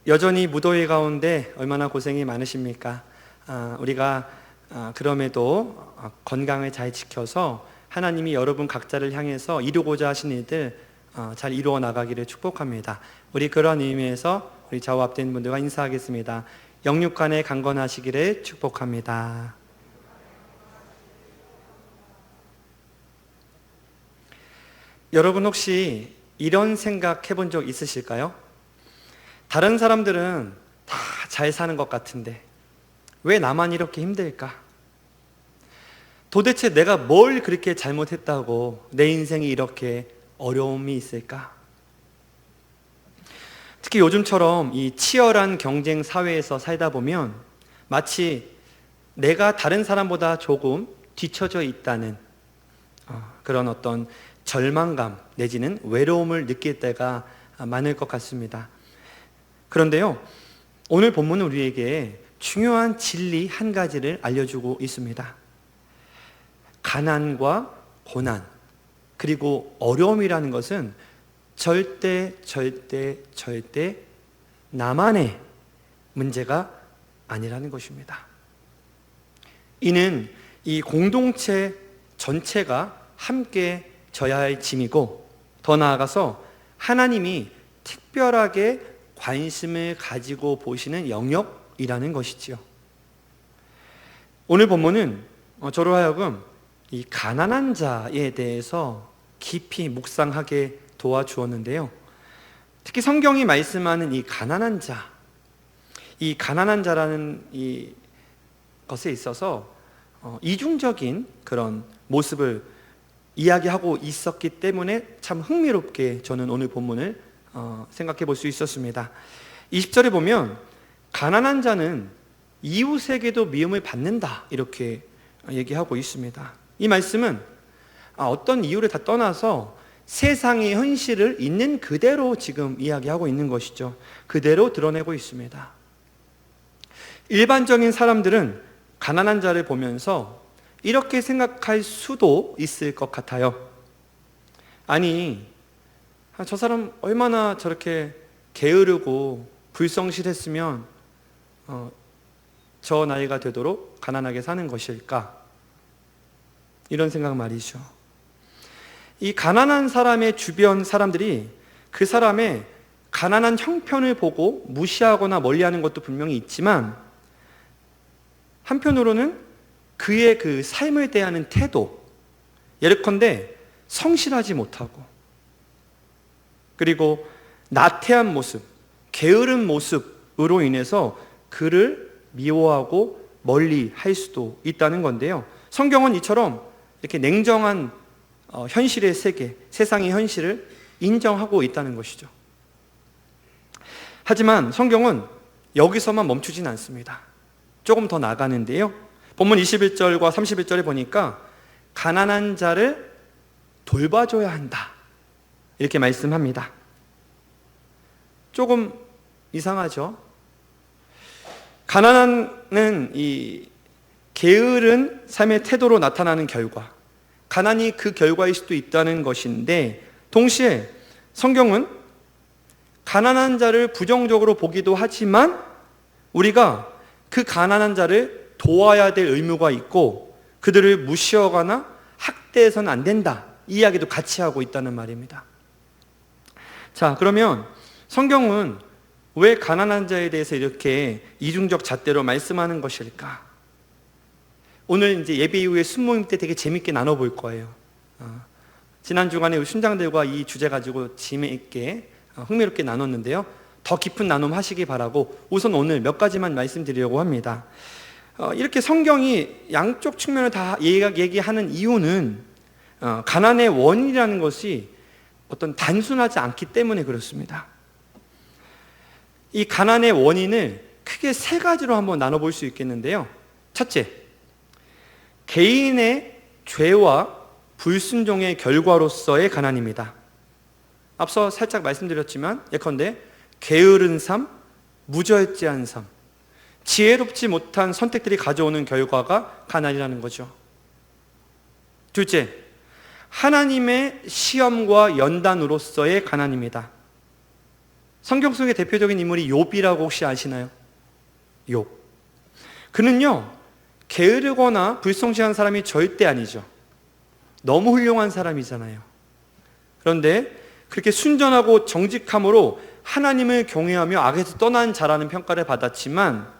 여전히 무더위 가운데 얼마나 고생이 많으십니까? 우리가 그럼에도 건강을 잘 지켜서 하나님이 여러분 각자를 향해서 이루고자 하신 일들 잘 이루어 나가기를 축복합니다. 우리 그런 의미에서 우리 좌우 앞된 분들과 인사하겠습니다. 영육간에 강건하시기를 축복합니다. 여러분 혹시 이런 생각 해본 적 있으실까요? 다른 사람들은 다 잘 사는 것 같은데 왜 나만 이렇게 힘들까? 도대체 내가 뭘 그렇게 잘못했다고 내 인생이 이렇게 어려움이 있을까? 특히 요즘처럼 이 치열한 경쟁 사회에서 살다 보면 마치 내가 다른 사람보다 조금 뒤처져 있다는 그런 어떤 절망감 내지는 외로움을 느낄 때가 많을 것 같습니다. 그런데요, 오늘 본문은 우리에게 중요한 진리 한 가지를 알려주고 있습니다. 가난과 고난 그리고 어려움이라는 것은 절대 나만의 문제가 아니라는 것입니다. 이는 이 공동체 전체가 함께 져야 할 짐이고, 더 나아가서 하나님이 특별하게 관심을 가지고 보시는 영역이라는 것이지요. 오늘 본문은 저로 하여금 이 가난한 자에 대해서 깊이 묵상하게 도와주었는데요. 특히 성경이 말씀하는 이 가난한 자라는 이 것에 있어서 이중적인 그런 모습을 이야기하고 있었기 때문에 참 흥미롭게 저는 오늘 본문을 생각해 볼 수 있었습니다. 20절에 보면 가난한 자는 이웃에게도 미움을 받는다 이렇게 얘기하고 있습니다. 이 말씀은 어떤 이유를 다 떠나서 세상의 현실을 있는 그대로 지금 이야기하고 있는 것이죠. 그대로 드러내고 있습니다. 일반적인 사람들은 가난한 자를 보면서 이렇게 생각할 수도 있을 것 같아요. 아니, 저 사람 얼마나 저렇게 게으르고 불성실했으면 저 나이가 되도록 가난하게 사는 것일까? 이런 생각 말이죠. 이 가난한 사람의 주변 사람들이 그 사람의 가난한 형편을 보고 무시하거나 멀리하는 것도 분명히 있지만, 한편으로는 그의 그 삶을 대하는 태도, 예컨대 성실하지 못하고 그리고 나태한 모습, 게으른 모습으로 인해서 그를 미워하고 멀리 할 수도 있다는 건데요. 성경은 이처럼 이렇게 냉정한 현실의 세계, 세상의 현실을 인정하고 있다는 것이죠. 하지만 성경은 여기서만 멈추진 않습니다. 조금 더 나가는데요. 본문 21절과 31절에 보니까 가난한 자를 돌봐줘야 한다 이렇게 말씀합니다. 조금 이상하죠? 가난은 이 게으른 삶의 태도로 나타나는 결과, 가난이 그 결과일 수도 있다는 것인데, 동시에 성경은 가난한 자를 부정적으로 보기도 하지만 우리가 그 가난한 자를 도와야 될 의무가 있고 그들을 무시하거나 학대해서는 안 된다, 이 이야기도 같이 하고 있다는 말입니다. 자, 그러면 성경은 왜 가난한 자에 대해서 이렇게 이중적 잣대로 말씀하는 것일까? 오늘 이제 예배 이후에 순모임 때 되게 재밌게 나눠볼 거예요. 지난 주간에 순장들과 이 주제 가지고 재미있게 흥미롭게 나눴는데요. 더 깊은 나눔 하시기 바라고 우선 오늘 몇 가지만 말씀드리려고 합니다. 이렇게 성경이 양쪽 측면을 다 얘기하는 이유는 가난의 원인이라는 것이 어떤 단순하지 않기 때문에 그렇습니다. 이 가난의 원인을 크게 세 가지로 한번 나눠볼 수 있겠는데요. 첫째, 개인의 죄와 불순종의 결과로서의 가난입니다. 앞서 살짝 말씀드렸지만 예컨대 게으른 삶, 무절제한 삶, 지혜롭지 못한 선택들이 가져오는 결과가 가난이라는 거죠. 둘째, 하나님의 시험과 연단으로서의 가난입니다. 성경 속의 대표적인 인물이 욥이라고 혹시 아시나요? 욥. 그는요, 게으르거나 불성실한 사람이 절대 아니죠. 너무 훌륭한 사람이잖아요. 그런데 그렇게 순전하고 정직함으로 하나님을 경외하며 악에서 떠난 자라는 평가를 받았지만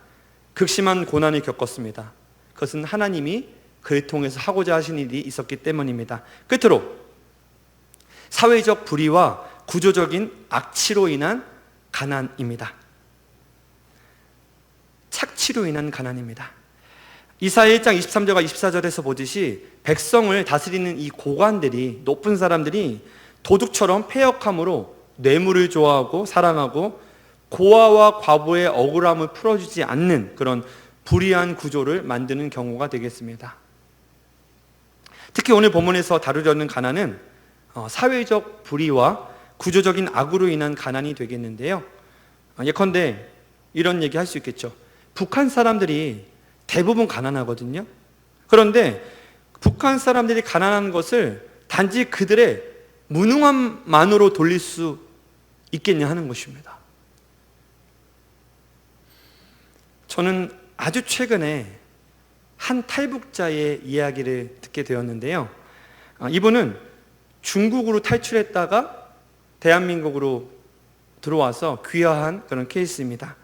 극심한 고난을 겪었습니다. 그것은 하나님이 그를 통해서 하고자 하신 일이 있었기 때문입니다. 끝으로 사회적 불의와 구조적인 악취로 인한 가난입니다. 착취로 인한 가난입니다. 이사야 1장 23절과 24절에서 보듯이 백성을 다스리는 이 고관들이, 높은 사람들이 도둑처럼 패역함으로 뇌물을 좋아하고 사랑하고 고아와 과부의 억울함을 풀어주지 않는 그런 불의한 구조를 만드는 경우가 되겠습니다. 특히 오늘 본문에서 다루려는 가난은 사회적 불의와 구조적인 악으로 인한 가난이 되겠는데요. 예컨대 이런 얘기 할 수 있겠죠. 북한 사람들이 대부분 가난하거든요. 그런데 북한 사람들이 가난한 것을 단지 그들의 무능함만으로 돌릴 수 있겠냐 하는 것입니다. 저는 아주 최근에 한 탈북자의 이야기를 듣게 되었는데요. 이분은 중국으로 탈출했다가 대한민국으로 들어와서 귀화한 그런 케이스입니다.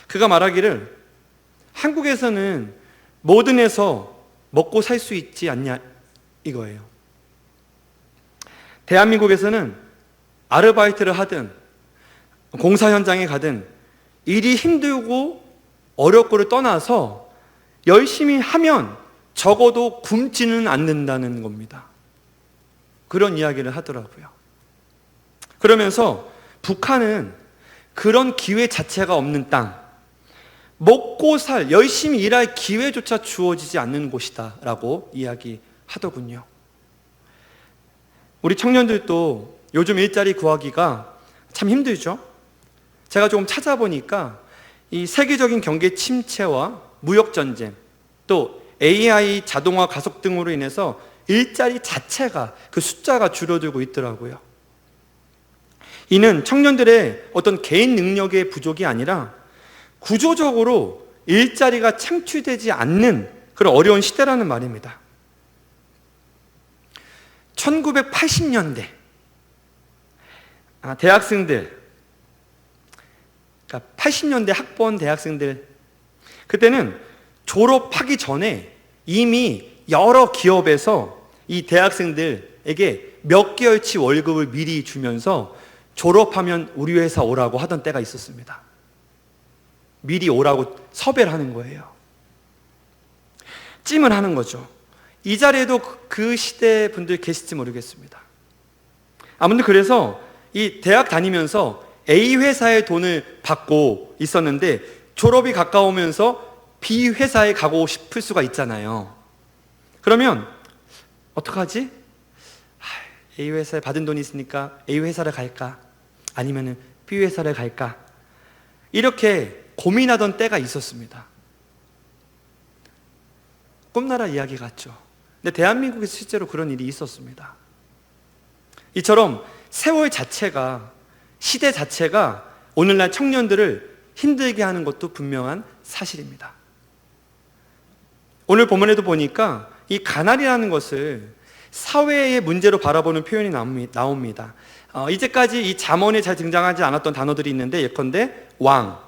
그가 말하기를 한국에서는 뭐든 해서 먹고 살 수 있지 않냐 이거예요. 대한민국에서는 아르바이트를 하든 공사 현장에 가든 일이 힘들고 어렵고를 떠나서 열심히 하면 적어도 굶지는 않는다는 겁니다. 그런 이야기를 하더라고요. 그러면서 북한은 그런 기회 자체가 없는 땅, 먹고 살, 열심히 일할 기회조차 주어지지 않는 곳이다 라고 이야기하더군요. 우리 청년들도 요즘 일자리 구하기가 참 힘들죠. 제가 조금 찾아보니까 이 세계적인 경제 침체와 무역전쟁, 또 AI 자동화 가속 등으로 인해서 일자리 자체가, 그 숫자가 줄어들고 있더라고요. 이는 청년들의 어떤 개인 능력의 부족이 아니라 구조적으로 일자리가 창출되지 않는 그런 어려운 시대라는 말입니다. 1980년대 대학생들, 그러니까 80년대 학번 대학생들, 그때는 졸업하기 전에 이미 여러 기업에서 이 대학생들에게 몇 개월치 월급을 미리 주면서 졸업하면 우리 회사 오라고 하던 때가 있었습니다. 미리 오라고 섭외를 하는 거예요. 찜을 하는 거죠. 이 자리에도 그 시대 분들 계실지 모르겠습니다. 아무튼 그래서 이 대학 다니면서 A 회사의 돈을 받고 있었는데 졸업이 가까우면서 B 회사에 가고 싶을 수가 있잖아요. 그러면 어떡하지? A 회사에 받은 돈이 있으니까 A 회사를 갈까? 아니면 B 회사를 갈까? 이렇게 고민하던 때가 있었습니다. 꿈나라 이야기 같죠. 근데 대한민국에서 실제로 그런 일이 있었습니다. 이처럼 세월 자체가, 시대 자체가 오늘날 청년들을 힘들게 하는 것도 분명한 사실입니다. 오늘 본문에도 보니까 이 가난이라는 것을 사회의 문제로 바라보는 표현이 나옵니다. 이제까지 이 잠언에 잘 등장하지 않았던 단어들이 있는데 예컨대 왕,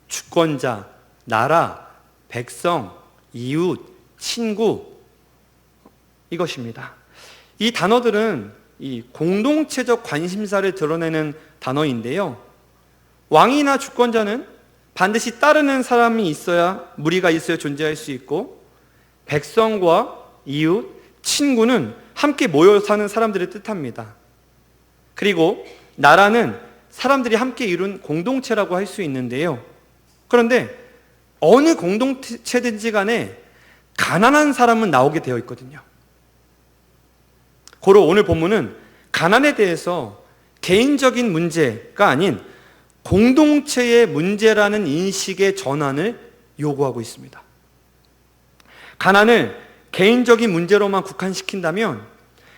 주권자, 나라, 백성, 이웃, 친구, 이것입니다. 이 단어들은 이 공동체적 관심사를 드러내는 단어인데요. 왕이나 주권자는 반드시 따르는 사람이 있어야, 무리가 있어야 존재할 수 있고, 백성과 이웃, 친구는 함께 모여 사는 사람들을 뜻합니다. 그리고 나라는 사람들이 함께 이룬 공동체라고 할 수 있는데요. 그런데 어느 공동체든지 간에 가난한 사람은 나오게 되어 있거든요. 고로 오늘 본문은 가난에 대해서 개인적인 문제가 아닌 공동체의 문제라는 인식의 전환을 요구하고 있습니다. 가난을 개인적인 문제로만 국한시킨다면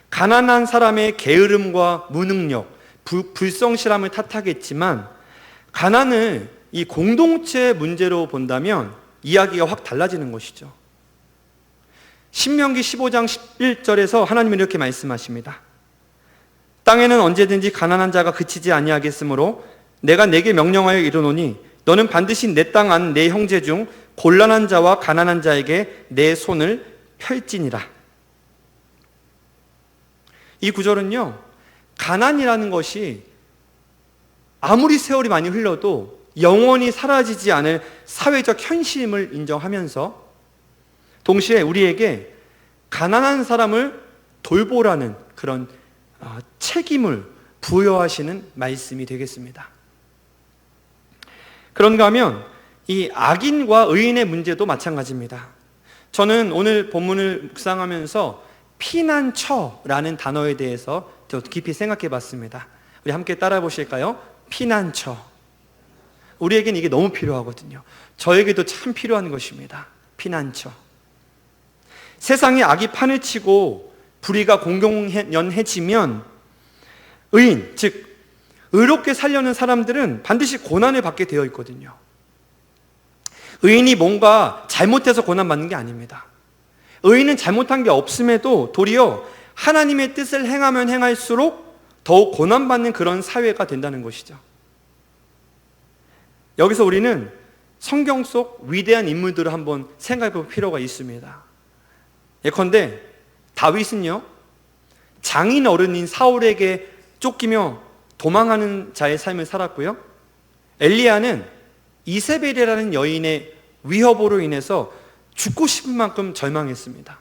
가난한 사람의 게으름과 무능력, 불성실함을 탓하겠지만 가난을 이 공동체 문제로 본다면 이야기가 확 달라지는 것이죠. 신명기 15장 11절에서 하나님은 이렇게 말씀하십니다. 땅에는 언제든지 가난한 자가 그치지 아니하겠으므로 내가 내게 명령하여 이르노니 너는 반드시 내 땅 안 내 형제 중 곤란한 자와 가난한 자에게 내 손을 펼지니라. 이 구절은요, 가난이라는 것이 아무리 세월이 많이 흘러도 영원히 사라지지 않을 사회적 현실임을 인정하면서 동시에 우리에게 가난한 사람을 돌보라는 그런 책임을 부여하시는 말씀이 되겠습니다. 그런가 하면 이 악인과 의인의 문제도 마찬가지입니다. 저는 오늘 본문을 묵상하면서 피난처라는 단어에 대해서 더 깊이 생각해 봤습니다. 우리 함께 따라 보실까요? 피난처. 우리에겐 이게 너무 필요하거든요. 저에게도 참 필요한 것입니다. 피난처. 세상에 악이 판을 치고 불의가 공공연해지면 의인, 즉 의롭게 살려는 사람들은 반드시 고난을 받게 되어 있거든요. 의인이 뭔가 잘못해서 고난받는 게 아닙니다. 의인은 잘못한 게 없음에도 도리어 하나님의 뜻을 행하면 행할수록 더욱 고난받는 그런 사회가 된다는 것이죠. 여기서 우리는 성경 속 위대한 인물들을 한번 생각해 볼 필요가 있습니다. 예컨대 다윗은요, 장인 어른인 사울에게 쫓기며 도망하는 자의 삶을 살았고요. 엘리야는 이세벨이라는 여인의 위협으로 인해서 죽고 싶은 만큼 절망했습니다.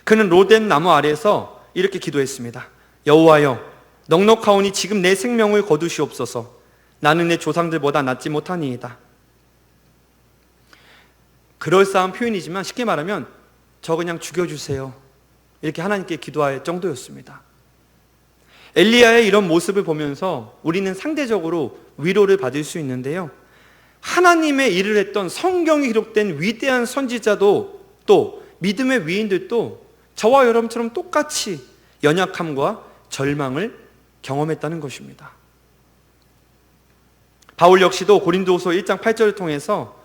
그는 로뎀 나무 아래에서 이렇게 기도했습니다. 여호와여, 넉넉하오니 지금 내 생명을 거두시옵소서. 나는 내 조상들보다 낫지 못하니이다. 그럴싸한 표현이지만 쉽게 말하면 저 그냥 죽여주세요, 이렇게 하나님께 기도할 정도였습니다. 엘리야의 이런 모습을 보면서 우리는 상대적으로 위로를 받을 수 있는데요, 하나님의 일을 했던 성경에 기록된 위대한 선지자도 또 믿음의 위인들도 저와 여러분처럼 똑같이 연약함과 절망을 경험했다는 것입니다. 바울 역시도 고린도후서 1장 8절을 통해서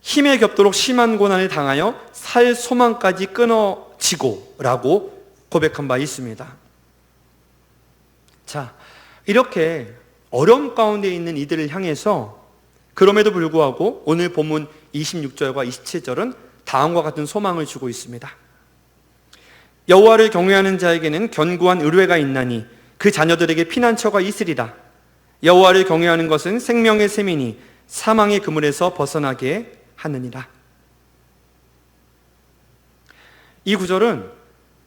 힘에 겹도록 심한 고난을 당하여 살 소망까지 끊어지고 라고 고백한 바 있습니다. 자, 이렇게 어려움 가운데 있는 이들을 향해서 그럼에도 불구하고 오늘 본문 26절과 27절은 다음과 같은 소망을 주고 있습니다. 여호와를 경외하는 자에게는 견고한 의뢰가 있나니 그 자녀들에게 피난처가 있으리라. 여호와를 경외하는 것은 생명의 셈이니 사망의 그물에서 벗어나게 하느니라. 이 구절은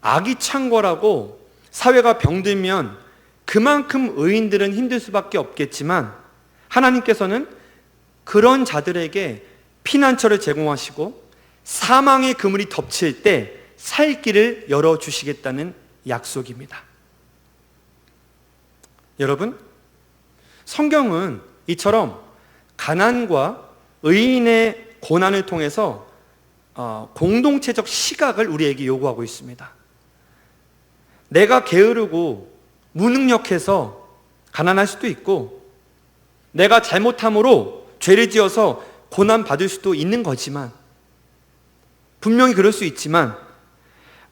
악이 창궐하고 사회가 병들면 그만큼 의인들은 힘들 수밖에 없겠지만 하나님께서는 그런 자들에게 피난처를 제공하시고 사망의 그물이 덮칠 때 살 길을 열어주시겠다는 약속입니다. 여러분, 성경은 이처럼 가난과 의인의 고난을 통해서 공동체적 시각을 우리에게 요구하고 있습니다. 내가 게으르고 무능력해서 가난할 수도 있고 내가 잘못함으로 죄를 지어서 고난받을 수도 있는 거지만, 분명히 그럴 수 있지만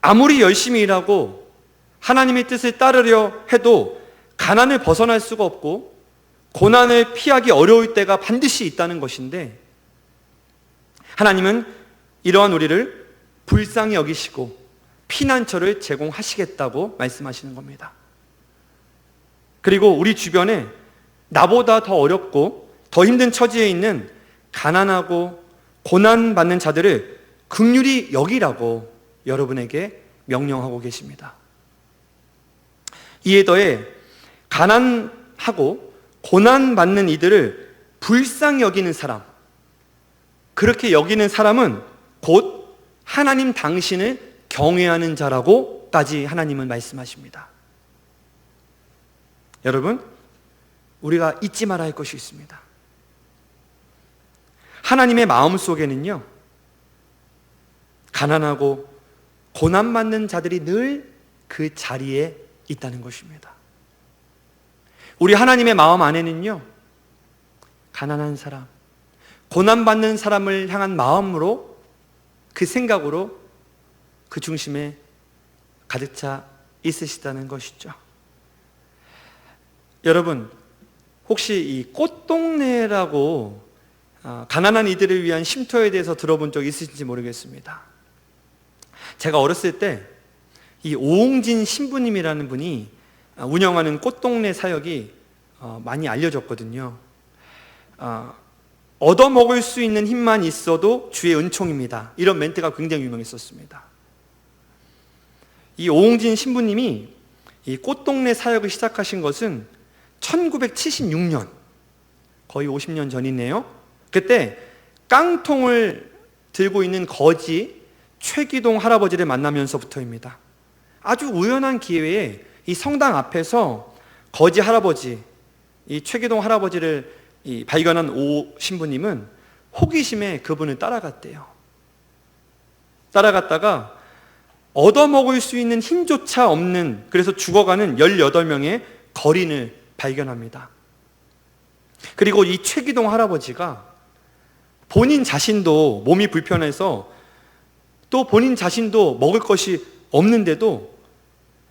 아무리 열심히 일하고 하나님의 뜻을 따르려 해도 가난을 벗어날 수가 없고 고난을 피하기 어려울 때가 반드시 있다는 것인데, 하나님은 이러한 우리를 불쌍히 여기시고 피난처를 제공하시겠다고 말씀하시는 겁니다. 그리고 우리 주변에 나보다 더 어렵고 더 힘든 처지에 있는 가난하고 고난받는 자들을 긍휼히 여기라고 여러분에게 명령하고 계십니다. 이에 더해 가난하고 고난받는 이들을 불쌍히 여기는 사람, 그렇게 여기는 사람은 곧 하나님 당신을 경외하는 자라고까지 하나님은 말씀하십니다. 여러분, 우리가 잊지 말아야 할 것이 있습니다. 하나님의 마음 속에는요, 가난하고 고난받는 자들이 늘 그 자리에 있다는 것입니다. 우리 하나님의 마음 안에는요, 가난한 사람, 고난받는 사람을 향한 마음으로, 그 생각으로 그 중심에 가득 차 있으시다는 것이죠. 여러분, 혹시 이 꽃동네라고 가난한 이들을 위한 쉼터에 대해서 들어본 적 있으신지 모르겠습니다. 제가 어렸을 때 이 오홍진 신부님이라는 분이 운영하는 꽃동네 사역이 많이 알려졌거든요. 얻어먹을 수 있는 힘만 있어도 주의 은총입니다. 이런 멘트가 굉장히 유명했었습니다. 이 오홍진 신부님이 이 꽃동네 사역을 시작하신 것은 1976년, 거의 50년 전이네요. 그때 깡통을 들고 있는 거지 최기동 할아버지를 만나면서부터입니다. 아주 우연한 기회에 이 성당 앞에서 거지 할아버지, 이 최기동 할아버지를 발견한 오 신부님은 호기심에 그분을 따라갔대요. 따라갔다가 얻어먹을 수 있는 힘조차 없는, 그래서 죽어가는 18명의 거린을 발견합니다. 그리고 이 최기동 할아버지가 본인 자신도 몸이 불편해서, 또 본인 자신도 먹을 것이 없는데도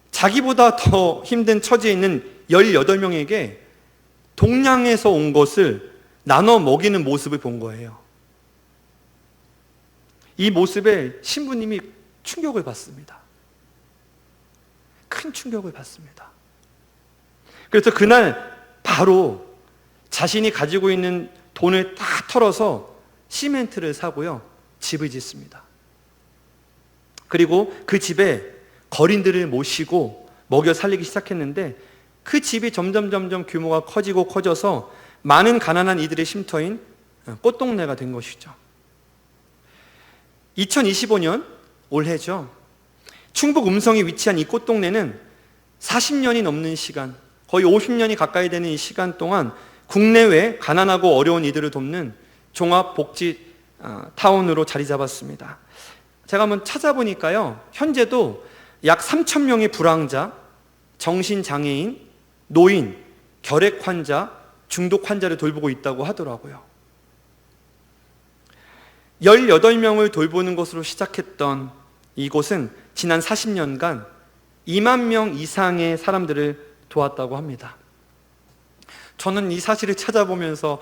자기보다 더 힘든 처지에 있는 18명에게 동양에서 온 것을 나눠 먹이는 모습을 본 거예요. 이 모습에 신부님이 충격을 받습니다. 큰 충격을 받습니다. 그래서 그날 바로 자신이 가지고 있는 돈을 다 털어서 시멘트를 사고요, 집을 짓습니다. 그리고 그 집에 거린들을 모시고 먹여 살리기 시작했는데, 그 집이 점점 규모가 커져서 많은 가난한 이들의 쉼터인 꽃동네가 된 것이죠. 2025년 올해죠. 충북 음성에 위치한 이 꽃동네는 40년이 넘는 시간, 거의 50년이 가까이 되는 이 시간 동안 국내외 가난하고 어려운 이들을 돕는 종합복지 타운으로 자리 잡았습니다. 제가 한번 찾아보니까요, 현재도 약 3,000명의 불황자, 정신장애인, 노인, 결핵 환자, 중독 환자를 돌보고 있다고 하더라고요. 18명을 돌보는 것으로 시작했던 이곳은 지난 40년간 2만 명 이상의 사람들을 도왔다고 합니다. 저는 이 사실을 찾아보면서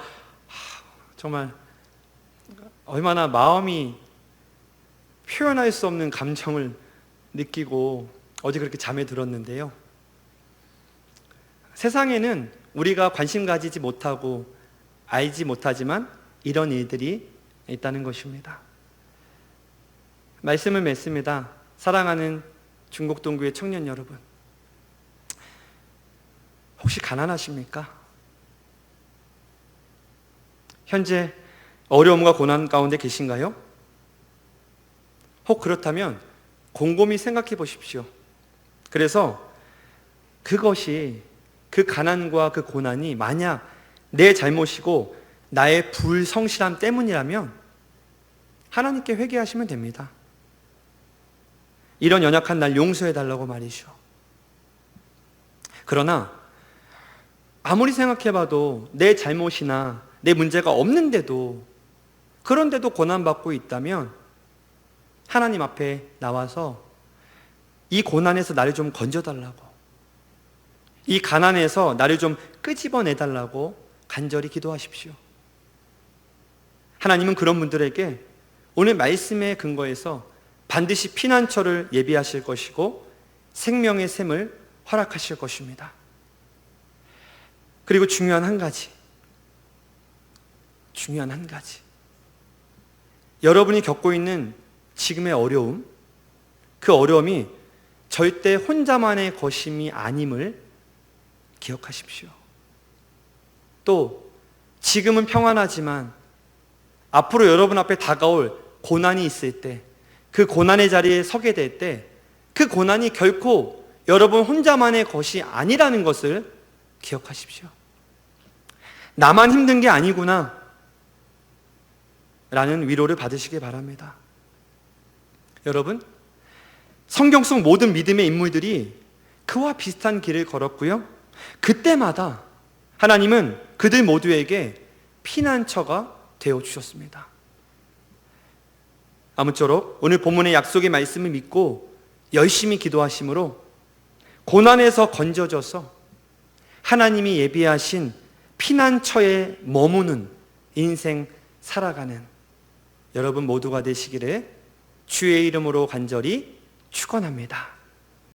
정말 얼마나 마음이 표현할 수 없는 감정을 느끼고 어제 그렇게 잠에 들었는데요. 세상에는 우리가 관심 가지지 못하고 알지 못하지만 이런 일들이 있다는 것입니다. 말씀을 맺습니다. 사랑하는 중곡동교회 청년 여러분, 혹시 가난하십니까? 현재 어려움과 고난 가운데 계신가요? 혹 그렇다면 곰곰이 생각해 보십시오. 그래서 그것이, 그 가난과 그 고난이 만약 내 잘못이고 나의 불성실함 때문이라면 하나님께 회개하시면 됩니다. 이런 연약한 날 용서해 달라고 말이죠. 그러나 아무리 생각해봐도 내 잘못이나 내 문제가 없는데도, 그런데도 고난받고 있다면 하나님 앞에 나와서 이 고난에서 나를 좀 건져달라고, 이 가난에서 나를 좀 끄집어내달라고 간절히 기도하십시오. 하나님은 그런 분들에게 오늘 말씀의 근거에서 반드시 피난처를 예비하실 것이고 생명의 샘을 허락하실 것입니다. 그리고 중요한 한 가지, 여러분이 겪고 있는 지금의 어려움, 그 어려움이 절대 혼자만의 것임이 아님을 기억하십시오. 또 지금은 평안하지만 앞으로 여러분 앞에 다가올 고난이 있을 때, 그 고난의 자리에 서게 될 때, 그 고난이 결코 여러분 혼자만의 것이 아니라는 것을 기억하십시오. 나만 힘든 게 아니구나 라는 위로를 받으시기 바랍니다. 여러분, 성경 속 모든 믿음의 인물들이 그와 비슷한 길을 걸었고요, 그때마다 하나님은 그들 모두에게 피난처가 되어 주셨습니다. 아무쪼록 오늘 본문의 약속의 말씀을 믿고 열심히 기도하심으로 고난에서 건져져서 하나님이 예비하신 피난처에 머무는 인생 살아가는 여러분 모두가 되시기를 주의 이름으로 간절히 축원합니다.